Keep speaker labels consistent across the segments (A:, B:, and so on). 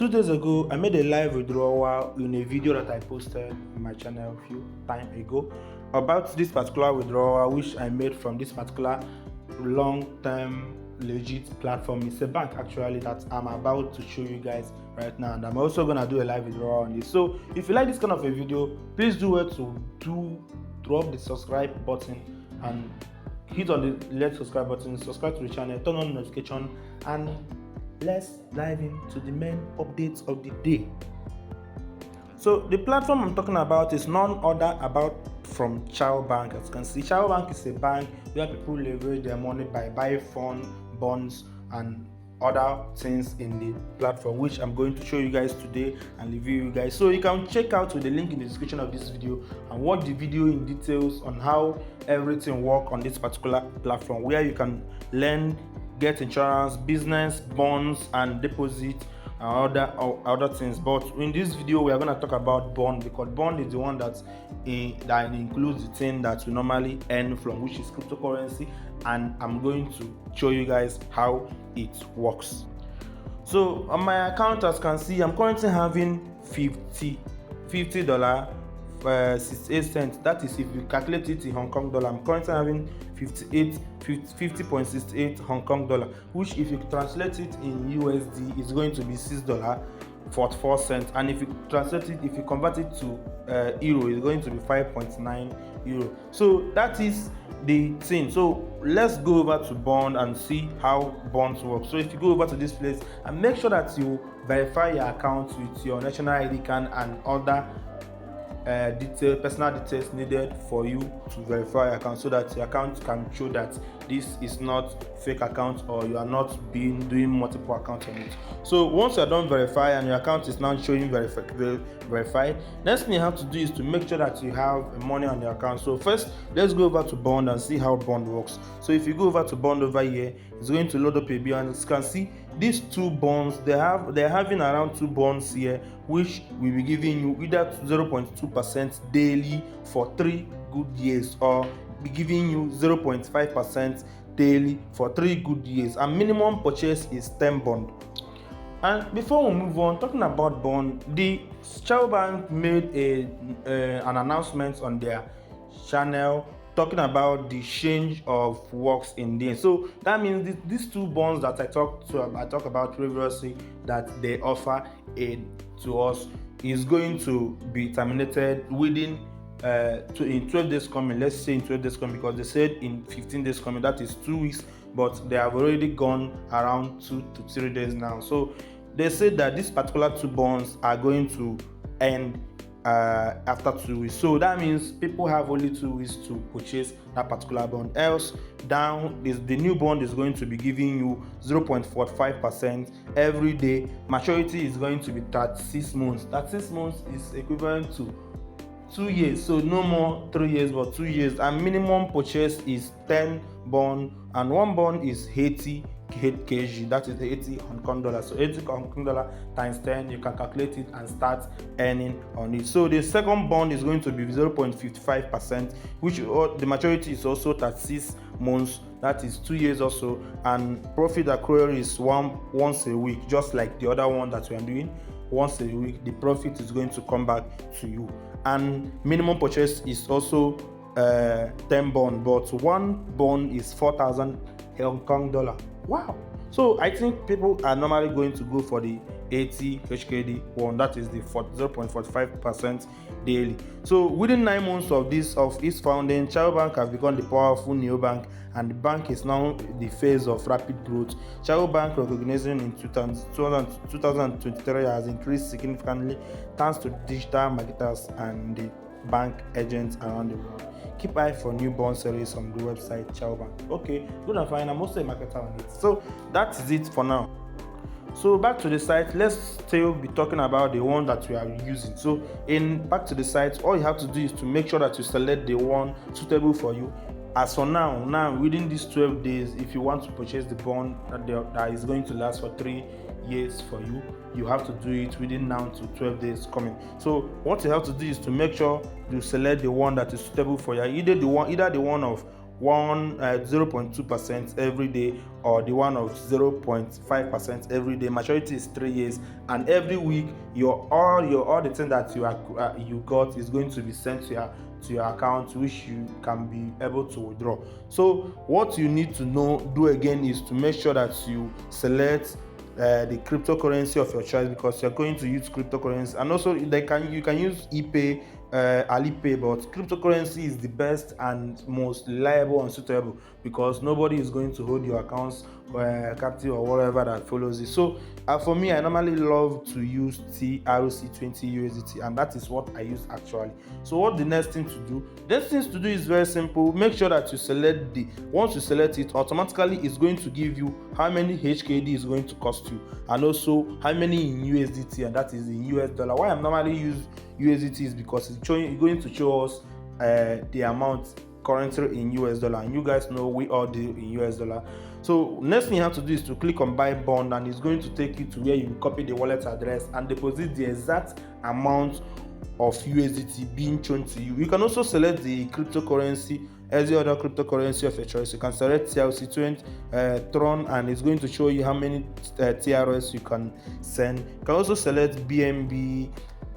A: 2 days ago, I made a live withdrawal in a video that I posted on my channel a few time ago about this particular withdrawal, which I made from this particular long-term legit platform. It's a bank actually that I'm about to show you guys right now, and I'm also gonna do a live withdrawal on this. So if you like this kind of a video, please do it to drop the subscribe button and hit on the red subscribe button, subscribe to the channel, turn on notification, and let's dive into the main updates of the day. So the platform I'm talking about is none other about from Chow Bank. As you can see, Chow Bank is a bank where people leverage their money by buying funds, bonds, and other things in the platform, which I'm going to show you guys today and review you guys. So you can check out with the link in the description of this video and watch the video in details on how everything works on this particular platform, where you can learn, get insurance, business, bonds, and deposit, and other things. But in this video we are going to talk about bond, because bond is the one that includes the thing that we normally earn from, which is cryptocurrency, and I'm going to show you guys how it works. So on my account, as you can see, I'm currently having $50 68 cents. That is, if you calculate it in Hong Kong dollar, I'm currently having 50.68 Hong Kong dollar, which if you translate it in USD is going to be $6.44, and if you translate it, if you convert it to euro, it's going to be 5.9 euro. So that is the thing. So let's go over to bond and see how bonds work. So if you go over to this place and make sure that you verify your account with your national ID card and other personal details needed for you to verify your account, so that your account can show that this is not fake account or you are not doing multiple accounts on it. So once you are done verify and your account is now showing verified, next thing you have to do is to make sure that you have money on your account. So first, let's go over to bond and see how bond works. So if you go over to bond over here, it's going to load up a bill, and as you can see, these two bonds, they're having around 2 bonds here, which will be giving you either 0.2% daily for 3 good years, or be giving you 0.5% daily for 3 good years, and minimum purchase is 10 bond. And before we move on, talking about bond, the Chow Bank made an announcement on their channel talking about the change of works in there. So that means these 2 bonds that I talked about previously that they offer to us is going to be terminated within in 12 days coming. Let's say in 12 days coming, because they said in 15 days coming, that is 2 weeks, but they have already gone around 2 to 3 days now. So they said that these particular 2 bonds are going to end after 2 weeks. So that means people have only 2 weeks to purchase that particular bond, else the new bond is going to be giving you 0.45% every day. Maturity is going to be 36 months. 36 months is equivalent to 2 years, so no more 3 years but 2 years, and minimum purchase is 10 bond, and 1 bond is 80 kg, that is 80 Hong Kong dollars. So 80 Hong Kong dollar times 10, you can calculate it and start earning on it. So the second bond is going to be 0.55%, which the maturity is also 36 months, that is 2 years or so, and profit accrual is once a week, just like the other one that we are doing. Once a week, the profit is going to come back to you, and minimum purchase is also 10 bond, but 1 bond is 4,000 Hong Kong dollar. Wow! So I think people are normally going to go for the 80 HKD one, that is the 0.45% daily. So within 9 months of its founding, Chow Bank has become the powerful neobank, and the bank is now the phase of rapid growth. Chow Bank recognition in 2023 has increased significantly thanks to digital marketers and the bank agents around the world. Keep eye for new bond series on the website Chow Bank. Okay, good and fine. I'm also a marketer on it. So that is it for now. So back to the site, let's still be talking about the one that we are using. So back to the site, all you have to do is to make sure that you select the one suitable for you. As for now within these 12 days, if you want to purchase the bond that is going to last for 3 years for you, you have to do it within now to 12 days coming. So what you have to do is to make sure you select the one that is suitable for you, either the one of 0.2% every day, or the one of 0.5% every day. Maturity is 3 years, and every week all the thing that you got is going to be sent to your account, which you can be able to withdraw. So what you need to do again is to make sure that you select the cryptocurrency of your choice, because you're going to use cryptocurrency. And also you can use ePay, Alipay, but cryptocurrency is the best and most reliable and suitable, because nobody is going to hold your accounts captive or whatever that follows it. So for me, I normally love to use TRC20 USDT, and that is what I use actually. So what the next thing to do? The next thing to do is very simple. Make sure that you select once you select it, automatically it's going to give you how many HKD is going to cost you, and also how many in USDT, and that is in US dollar. Why I'm normally use USDT is because it's going to show us the amount currently in US dollar, and you guys know we all deal in US dollar. So next thing you have to do is to click on buy bond, and it's going to take you to where you copy the wallet address and deposit the exact amount of USDT being shown to you. You can also select the cryptocurrency, any other cryptocurrency of your choice. You can select TRC20 Tron, and it's going to show you how many TRS you can send. You can also select BNB.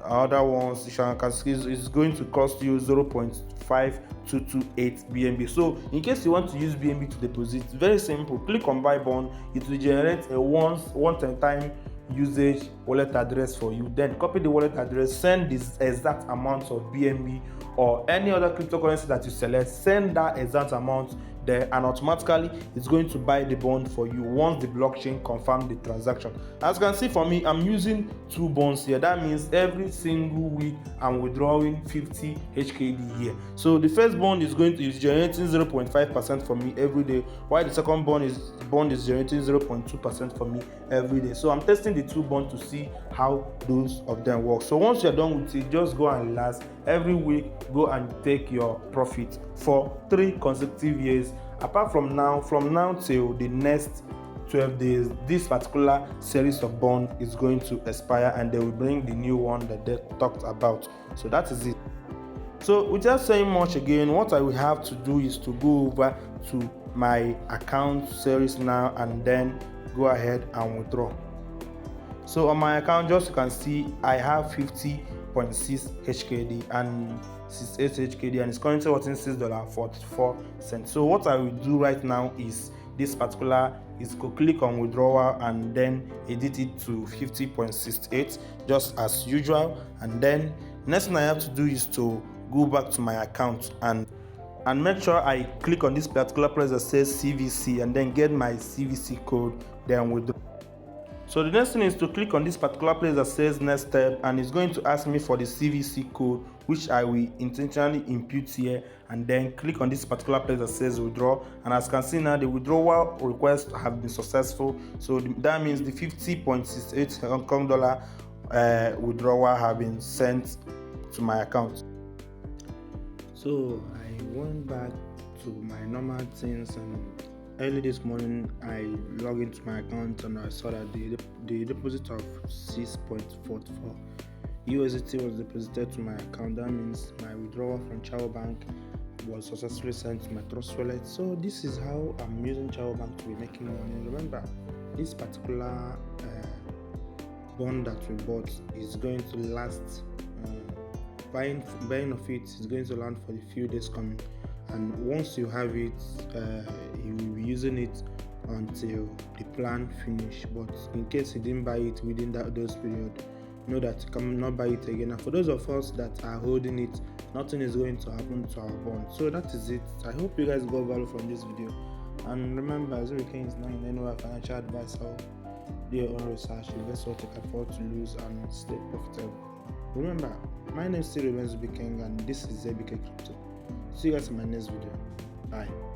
A: Other ones is going to cost you 0.5228 BNB. So in case you want to use BNB to deposit, very simple. Click on buy bond. It will generate a one-time usage wallet address for you. Then copy the wallet address, send this exact amount of BNB or any other cryptocurrency that you select, send that exact amount there, and automatically it's going to buy the bond for you once the blockchain confirms the transaction. As you can see, for me, I'm using 2 bonds here. That means every single week I'm withdrawing 50 HKD here. So the first bond is generating 0.5% for me every day, while the second bond is generating 0.2% for me every day. So I'm testing the 2 bonds to see how those of them work. So once you're done with it, just go and relax. Every week, go and take your profit for 3 consecutive years. Apart from now till the next 12 days, this particular series of bond is going to expire, and they will bring the new one that they talked about. So that is it. So without saying much again, what I will have to do is to go over to my account series now, and then go ahead and withdraw. So on my account, just you can see I have 50.6 HKD and 68 HKD, and it's currently worth $6.44. So what I will do right now is go click on withdrawal and then edit it to 50.68 just as usual. And then next thing I have to do is to go back to my account and make sure I click on this particular place that says CVC, and then get my CVC code, then withdraw. So the next thing is to click on this particular place that says next step, and it's going to ask me for the CVC code, which I will intentionally input here, and then click on this particular place that says withdraw. And as you can see now, the withdrawal request have been successful. So that means the 50.68 Hong Kong dollar withdrawal have been sent to my account. So I went back to my normal things, and early this morning I logged into my account and I saw that the deposit of 6.44 USDT was deposited to my account. That means my withdrawal from Chao Bank was successfully sent to my Trust Wallet. So this is how I'm using Chao Bank to be making money. Remember, this particular bond that we bought is going to last. Buying of it is going to land for the few days coming, and once you have it, you will be using it until the plan finish. But in case you didn't buy it within those period, know that you cannot buy it again. And for those of us that are holding it, nothing is going to happen to our bond. So that is it. I hope you guys got value from this video, and remember, Zurican is not in any way financial advice. Or do your own research, invest what you can afford to lose, and stay profitable. Remember, my name still remains BK, and this is ABK Crypto. See you guys in my next video. Bye.